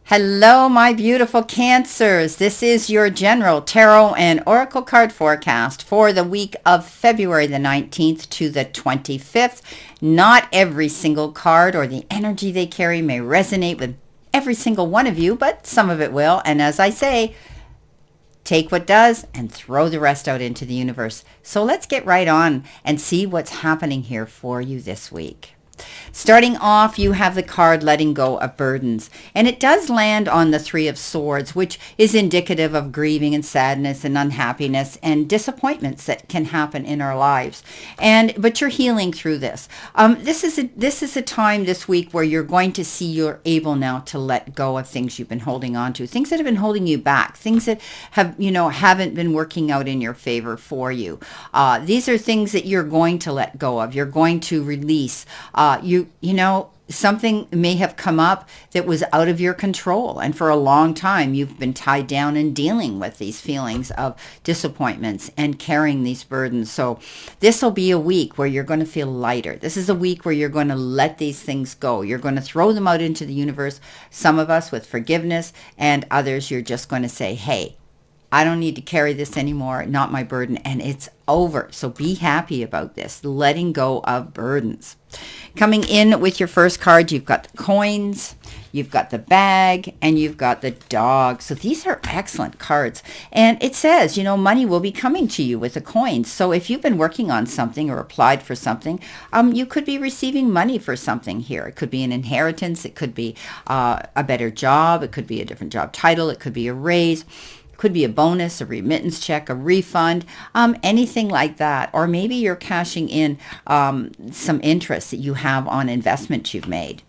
Hello, my beautiful Cancers. This is your general tarot and oracle card forecast for the week of February the 19th to the 25th. Not every single card or the energy they carry may resonate with every single one of you, but some of it will. And as I say, take what does and throw the rest out into the universe. So let's get right on and see what's happening here for you this week. Starting off, you have the card letting go of burdens, and it does land on the Three of Swords, which is indicative of grieving and sadness and unhappiness and disappointments that can happen in our lives. But you're healing through this. This is a time this week where you're going to see you're able now to let go of things you've been holding on to, things that have been holding you back, things that haven't been working out in your favor for you. These are things that you're going to let go of. You're going to release. Something may have come up that was out of your control. And for a long time, you've been tied down and dealing with these feelings of disappointments and carrying these burdens. So this will be a week where you're going to feel lighter. This is a week where you're going to let these things go. You're going to throw them out into the universe. Some of us with forgiveness, and others you're just going to say, hey, I don't need to carry this anymore, not my burden, and it's over. So be happy about this, letting go of burdens. Coming in with your first card, you've got the coins, you've got the bag, and you've got the dog. So these are excellent cards. And it says, money will be coming to you with the coins. So if you've been working on something or applied for something, you could be receiving money for something here. It could be an inheritance. It could be a better job. It could be a different job title. It could be a raise. Could be a bonus, a remittance check, a refund, anything like that. Or maybe you're cashing in some interest that you have on investments you've made.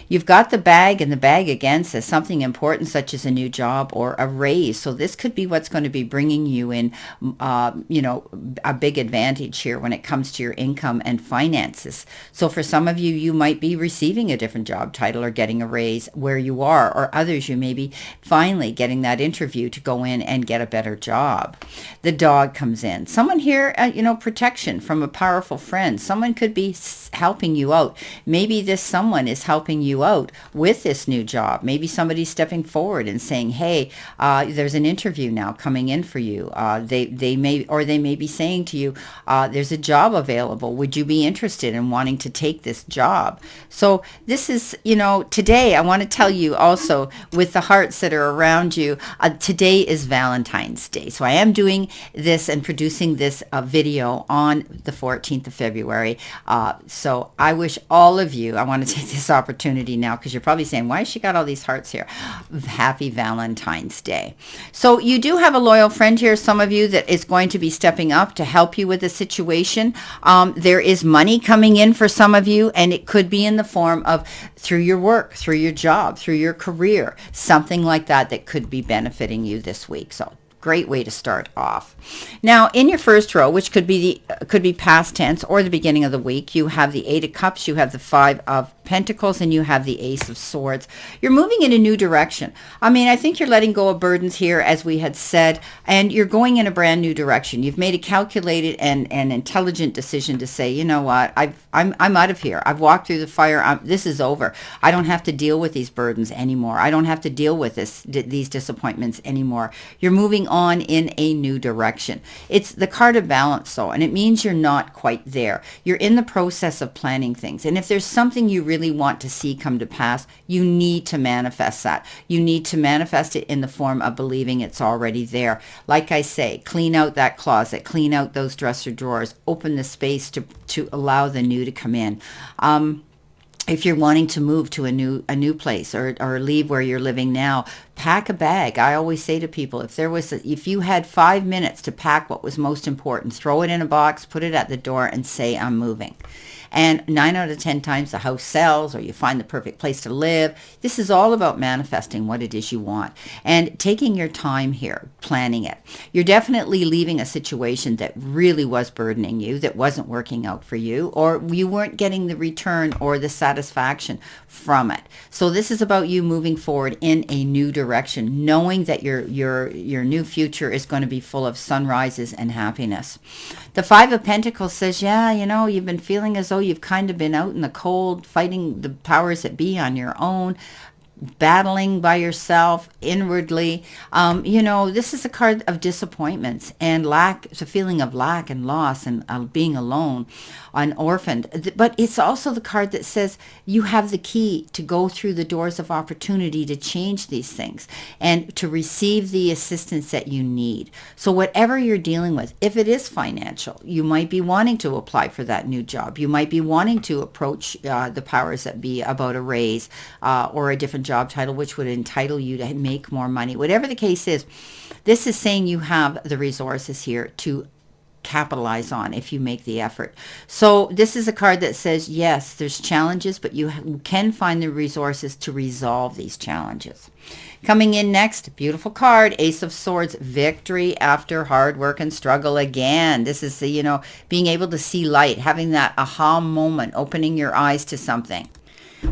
You've got the bag, and the bag again says something important such as a new job or a raise. So this could be what's going to be bringing you in, a big advantage here when it comes to your income and finances. So for some of you, you might be receiving a different job title or getting a raise where you are, or others you may be finally getting that interview to go in and get a better job. The dog comes in. Someone here, protection from a powerful friend. Someone could be helping you out. Maybe this someone is helping you out with this new job. Maybe somebody's stepping forward and saying, hey, there's an interview now coming in for you. They may be saying to you, there's a job available. Would you be interested in wanting to take this job? So this is, today I want to tell you also with the hearts that are around you, today is Valentine's Day. So I am doing this and producing this video on the 14th of February. So I wish all of you, I want to take this opportunity now because you're probably saying, why has she got all these hearts here? Happy Valentine's Day. So you do have a loyal friend here, some of you, that is going to be stepping up to help you with the situation. There is money coming in for some of you, and it could be in the form of through your work, through your job, through your career, something like that could be benefiting you this week. So great way to start off. Now, in your first row, which could be past tense or the beginning of the week, you have the Eight of Cups, you have the Five of Pentacles, and you have the Ace of Swords. You're moving in a new direction. I think you're letting go of burdens here, as we had said, and you're going in a brand new direction. You've made a calculated and intelligent decision to say, you know what, I'm out of here. I've walked through the fire. This is over. I don't have to deal with these burdens anymore. I don't have to deal with these disappointments anymore. You're moving on in a new direction. It's the card of balance, though, and it means you're not quite there. You're in the process of planning things, and if there's something you really want to see come to pass, you need to manifest that. You need to manifest it in the form of believing it's already there. Like I say, clean out that closet, clean out those dresser drawers, open the space to allow the new to come in. If you're wanting to move to a new place or leave where you're living now, pack a bag. I always say to people, if you had 5 minutes to pack what was most important, throw it in a box, put it at the door, and say, I'm moving. And 9 out of 10 times the house sells, or you find the perfect place to live. This is all about manifesting what it is you want and taking your time here, planning it. You're definitely leaving a situation that really was burdening you, that wasn't working out for you, or you weren't getting the return or the satisfaction from it. So this is about you moving forward in a new direction, knowing that your new future is going to be full of sunrises and happiness. The Five of Pentacles says, yeah, you've been feeling as though you've kind of been out in the cold, fighting the powers that be on your own. battling by yourself inwardly. This is a card of disappointments and lack, it's a feeling of lack and loss and being alone, orphaned. But it's also the card that says you have the key to go through the doors of opportunity to change these things and to receive the assistance that you need. So whatever you're dealing with, if it is financial, you might be wanting to apply for that new job. You might be wanting to approach the powers that be about a raise or a different job title, which would entitle you to make more money. Whatever the case is, this is saying you have the resources here to capitalize on if you make the effort. So this is a card that says, yes, there's challenges, but you can find the resources to resolve these challenges. Coming in next, beautiful card, Ace of Swords, victory after hard work and struggle again. This is the, being able to see light, having that aha moment, opening your eyes to something.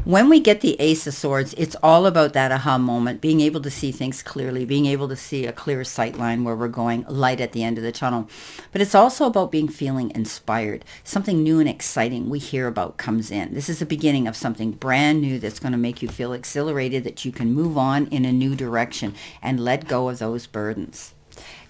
When we get the Ace of Swords, it's all about that aha moment, being able to see things clearly, being able to see a clear sight line where we're going, light at the end of the tunnel. But it's also about feeling inspired. Something new and exciting we hear about comes in. This is the beginning of something brand new that's going to make you feel exhilarated, that you can move on in a new direction and let go of those burdens.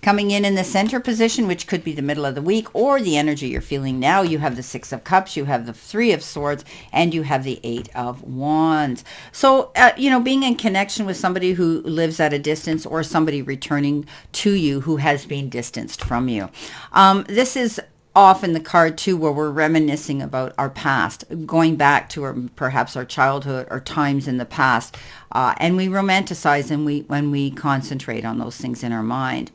Coming in the center position, which could be the middle of the week or the energy you're feeling now, you have the Six of Cups, you have the Three of Swords, and you have the Eight of Wands. So, being in connection with somebody who lives at a distance or somebody returning to you who has been distanced from you. This is often the card too where we're reminiscing about our past, going back to perhaps our childhood or times in the past, and we romanticize and when we concentrate on those things in our mind.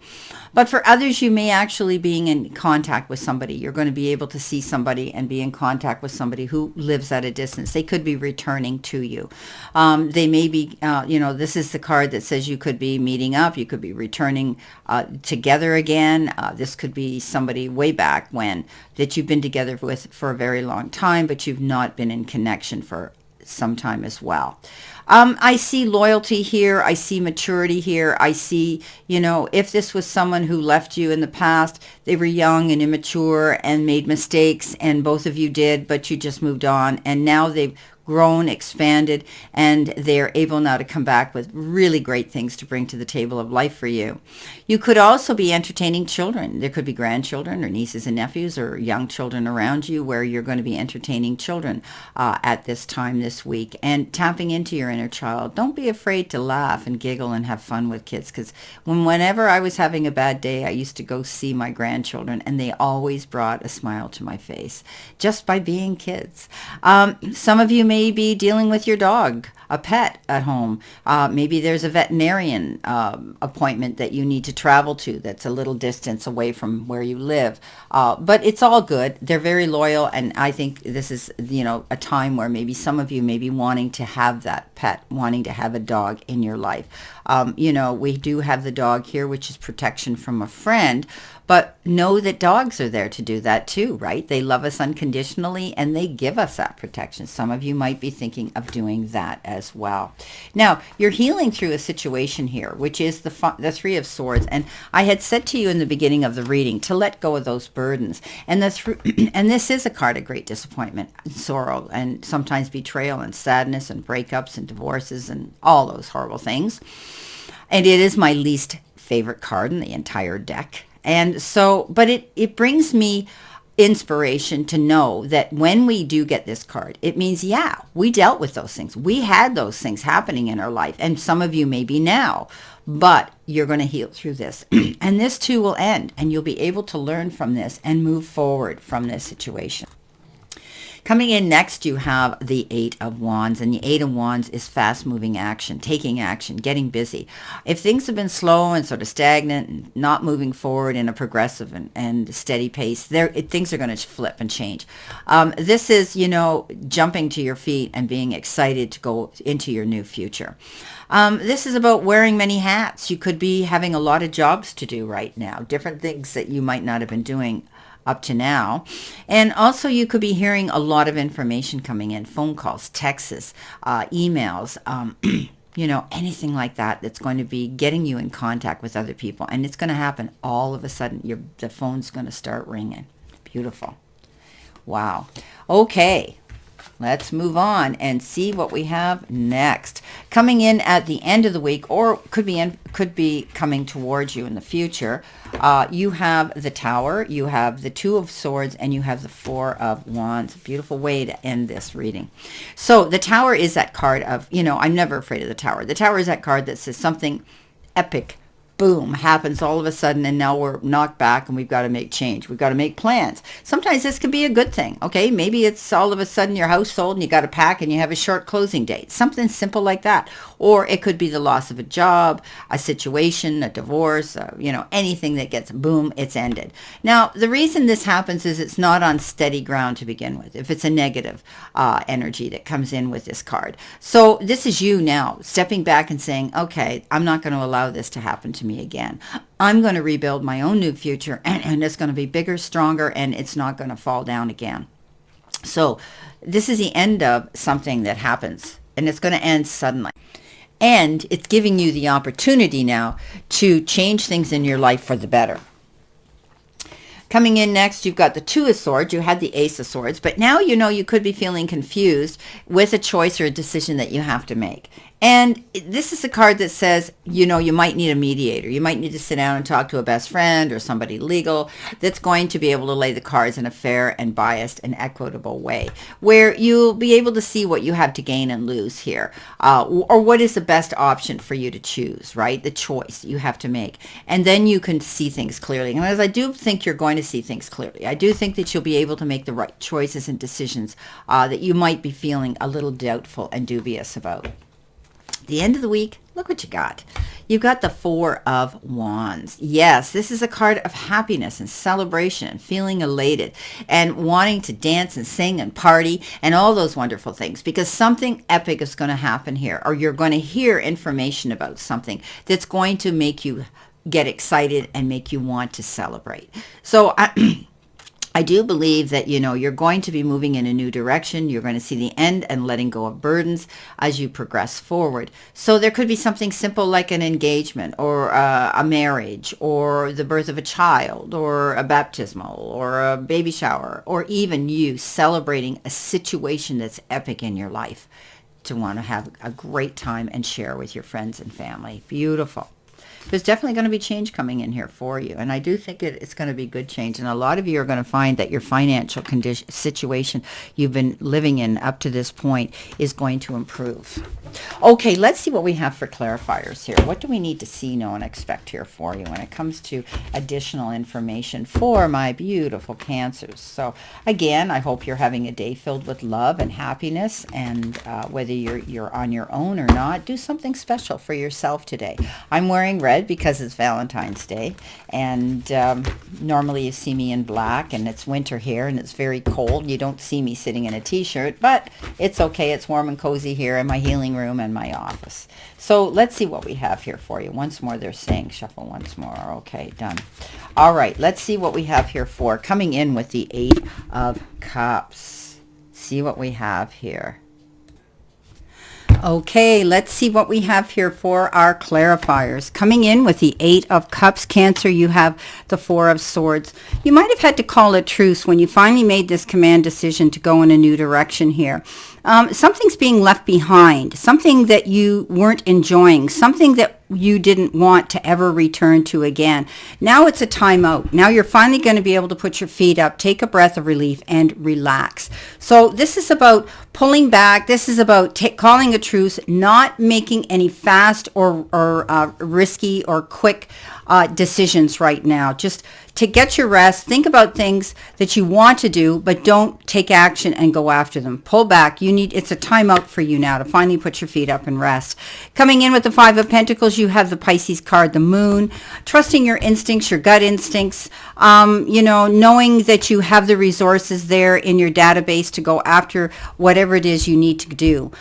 But for others, you may actually be in contact with somebody. You're going to be able to see somebody and be in contact with somebody who lives at a distance. They could be returning to you. They may be, this is the card that says you could be meeting up. You could be returning together again. This could be somebody way back when that you've been together with for a very long time, but you've not been in connection for some time as well. I see loyalty here. I see maturity here. I see, if this was someone who left you in the past, they were young and immature and made mistakes, and both of you did, but you just moved on, and now they've grown, expanded, and they're able now to come back with really great things to bring to the table of life for you. You could also be entertaining children. There could be grandchildren or nieces and nephews or young children around you where you're going to be entertaining children at this time this week and tapping into your inner child. Don't be afraid to laugh and giggle and have fun with kids, because whenever I was having a bad day, I used to go see my grandchildren, and they always brought a smile to my face just by being kids. Some of you may be dealing with your dog, a pet at home. Maybe there's a veterinarian appointment that you need to travel to that's a little distance away from where you live. But it's all good. They're very loyal, and I think this is, a time where maybe some of you may be wanting to have that pet, wanting to have a dog in your life. We do have the dog here, which is protection from a friend, but know that dogs are there to do that too, right? They love us unconditionally and they give us that protection. Some of you might be thinking of doing that as well. Now, you're healing through a situation here, which is the Three of Swords. And I had said to you in the beginning of the reading to let go of those burdens. And and this is a card of great disappointment, and sorrow, and sometimes betrayal and sadness and breakups and divorces and all those horrible things. And it is my least favorite card in the entire deck. And so, but it brings me inspiration to know that when we do get this card, it means, yeah, we dealt with those things. We had those things happening in our life. And some of you maybe now, but you're going to heal through this. And this too will end, and you'll be able to learn from this and move forward from this situation. Coming in next, you have the Eight of Wands, and the Eight of Wands is fast-moving action, taking action, getting busy. If things have been slow and sort of stagnant and not moving forward in a progressive and steady pace, things are going to flip and change. This is, jumping to your feet and being excited to go into your new future. This is about wearing many hats. You could be having a lot of jobs to do right now, different things that you might not have been doing up to now. And also you could be hearing a lot of information coming in, phone calls, texts, emails, anything like that that's going to be getting you in contact with other people. And it's going to happen all of a sudden. The phone's going to start ringing. Beautiful. Wow. Okay. let's move on and see what we have next. Coming in at the end of the week, or could be coming towards you in the future, you have the Tower, you have the Two of Swords, and you have the Four of Wands. Beautiful way to end this reading. So the Tower is that card of, I'm never afraid of the Tower. The Tower is that card that says something epic, boom, happens all of a sudden, and now we're knocked back and we've got to make change. We've got to make plans. Sometimes this could be a good thing, okay? Maybe it's all of a sudden your house sold and you got to pack and you have a short closing date. Something simple like that. Or it could be the loss of a job, a situation, a divorce, anything that gets, boom, it's ended. Now, the reason this happens is it's not on steady ground to begin with, if it's a negative energy that comes in with this card. So this is you now stepping back and saying, okay, I'm not going to allow this to happen to me again. I'm going to rebuild my own new future, and it's going to be bigger, stronger, and it's not going to fall down again. So this is the end of something that happens, and it's going to end suddenly. And it's giving you the opportunity now to change things in your life for the better. Coming in next, you've got the Two of Swords. You had the Ace of Swords, but now you could be feeling confused with a choice or a decision that you have to make. And this is a card that says, you might need a mediator. You might need to sit down and talk to a best friend or somebody legal that's going to be able to lay the cards in a fair and biased and equitable way, where you'll be able to see what you have to gain and lose here, or what is the best option for you to choose, right? The choice you have to make. And then you can see things clearly. And as I do think you're going to see things clearly, I do think that you'll be able to make the right choices and decisions that you might be feeling a little doubtful and dubious about. The end of the week, look what you got. You've got the Four of Wands. Yes, this is a card of happiness and celebration and feeling elated and wanting to dance and sing and party and all those wonderful things, because something epic is going to happen here, or you're going to hear information about something that's going to make you get excited and make you want to celebrate. So I do believe that, you're going to be moving in a new direction. You're going to see the end and letting go of burdens as you progress forward. So there could be something simple like an engagement or a marriage or the birth of a child or a baptismal or a baby shower, or even you celebrating a situation that's epic in your life to want to have a great time and share with your friends and family. Beautiful. There's definitely going to be change coming in here for you. And I do think it's going to be good change. And a lot of you are going to find that your financial situation you've been living in up to this point is going to improve. Okay, let's see what we have for clarifiers here. What do we need to see, know, and expect here for you when it comes to additional information for my beautiful Cancers? So again, I hope you're having a day filled with love and happiness. And whether you're on your own or not, do something special for yourself today. I'm wearing red because it's Valentine's Day, and normally you see me in black, and it's winter here and it's very cold. You don't see me sitting in a t-shirt, but it's okay. It's warm and cozy here in my healing room and my office. So let's see what we have here for you. Once more, they're saying shuffle once more. Okay, done. All right, let's see what we have here for coming in with the Eight of Cups. See what we have here. Okay, let's see what we have here for our clarifiers. Coming in with the Eight of Cups, Cancer, you have the Four of Swords. You might have had to call a truce when you finally made this command decision to go in a new direction here. Something's being left behind, something that you weren't enjoying, something that you didn't want to ever return to again. Now it's a timeout. Now you're finally going to be able to put your feet up, take a breath of relief, and relax. So this is about pulling back. This is about calling a truce, not making any fast or risky or quick decisions right now. Just to get your rest, think about things that you want to do, but don't take action and go after them. Pull back. It's a timeout for you now to finally put your feet up and rest. Coming in with the Five of Pentacles, you have the Pisces card, the Moon. Trusting your instincts, your gut instincts, knowing that you have the resources there in your database to go after whatever it is you need to do.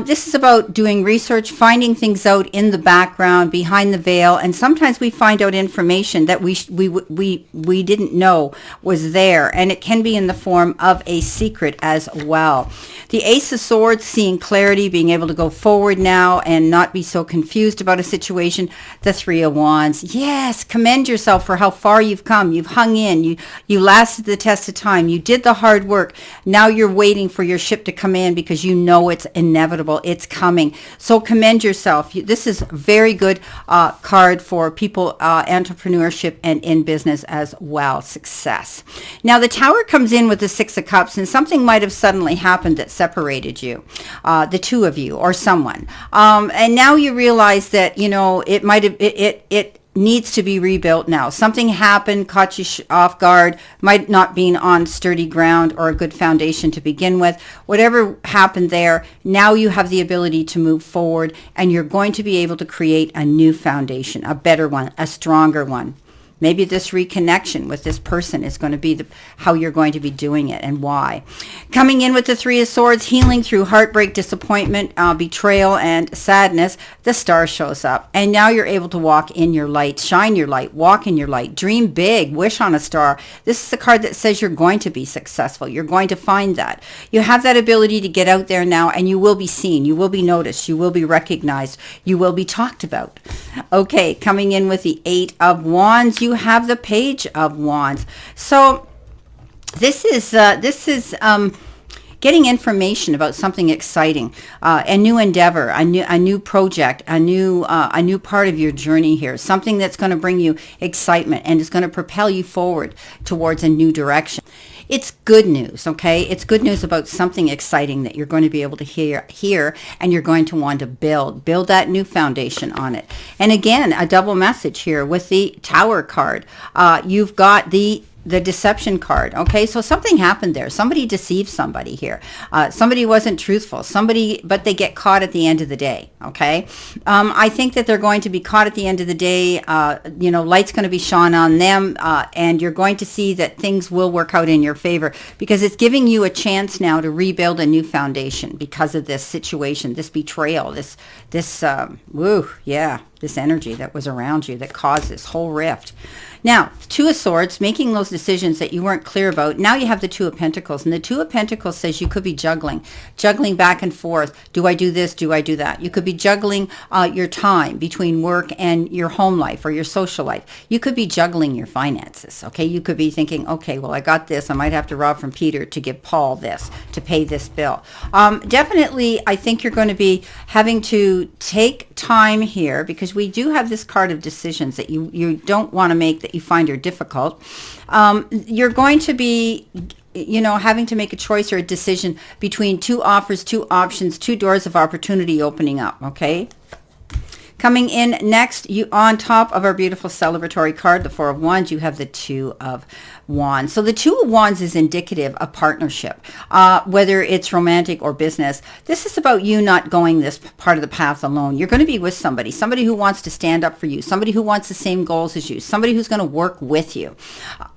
This is about doing research, finding things out in the background, behind the veil, and sometimes we find find out information that we didn't know was there, and it can be in the form of a secret as well. The Ace of Swords, seeing clarity, being able to go forward now and not be so confused about a situation. The Three of Wands, yes, commend yourself for how far you've come. You've hung in, you lasted the test of time, you did the hard work. Now you're waiting for your ship to come in because you know it's inevitable, it's coming. So commend yourself. This is a very good card for people, entrepreneurship and in business as well, success. Now the Tower comes in with the Six of Cups, and something might have suddenly happened that separated you, the two of you or someone. And now you realize that, it might have, it needs to be rebuilt now. Something happened, caught you off guard, might not be on sturdy ground or a good foundation to begin with. Whatever happened there, now you have the ability to move forward, and you're going to be able to create a new foundation, a better one, a stronger one. Maybe this reconnection with this person is going to be how you're going to be doing it and why. Coming in with the Three of Swords, healing through heartbreak, disappointment, betrayal, and sadness, the Star shows up. And now you're able to walk in your light, shine your light, walk in your light, dream big, wish on a star. This is the card that says you're going to be successful. You're going to find that. You have that ability to get out there now, and you will be seen. You will be noticed. You will be recognized. You will be talked about. Okay, coming in with the Eight of Wands, you have the Page of Wands. So this is getting information about something exciting, a new endeavor, a new project, a new part of your journey here, something that's going to bring you excitement and is going to propel you forward towards a new direction. It's good news, okay? It's good news about something exciting that you're going to be able to hear, and you're going to want to build that new foundation on it. And again, a double message here with the Tower card. You've got the deception card. Okay, so something happened there. Somebody deceived somebody here. Somebody wasn't truthful. But they get caught at the end of the day. Okay, I think that they're going to be caught at the end of the day. Light's going to be shone on them, and you're going to see that things will work out in your favor, because it's giving you a chance now to rebuild a new foundation because of this situation, this betrayal, this energy that was around you that caused this whole rift. Now, Two of Swords, making those decisions that you weren't clear about. Now you have the Two of Pentacles, and the Two of Pentacles says you could be juggling back and forth. Do I do this? Do I do that? You could be juggling your time between work and your home life or your social life. You could be juggling your finances, okay? You could be thinking, okay, well, I got this. I might have to rob from Peter to give Paul this, to pay this bill. Definitely, I think you're going to be having to take time here, because we do have this card of decisions that you don't want to make, that you find are difficult. You're going to be having to make a choice or a decision between two offers, two options, two doors of opportunity opening up, okay? Coming in next, on top of our beautiful celebratory card, the Four of Wands, you have the Two of Wands. So the Two of Wands is indicative of partnership, whether it's romantic or business. This is about you not going this part of the path alone. You're going to be with somebody who wants to stand up for you, somebody who wants the same goals as you, somebody who's going to work with you.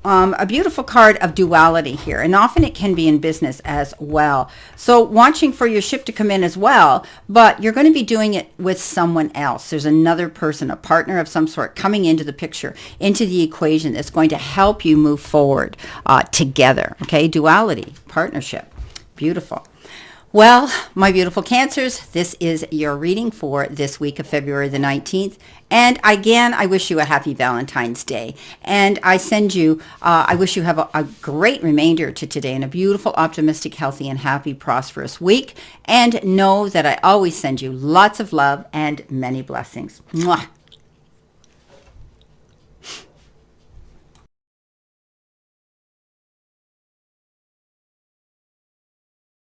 A beautiful card of duality here, and often it can be in business as well. So watching for your ship to come in as well, but you're going to be doing it with someone else. There's another person, a partner of some sort, coming into the picture, into the equation, that's going to help you move forward together. Okay, duality, partnership, beautiful. Well, my beautiful Cancers, this is your reading for this week of February the 19th. And again, I wish you a happy Valentine's Day. And I wish you have a great remainder to today, and a beautiful, optimistic, healthy, and happy, prosperous week. And know that I always send you lots of love and many blessings. Mwah.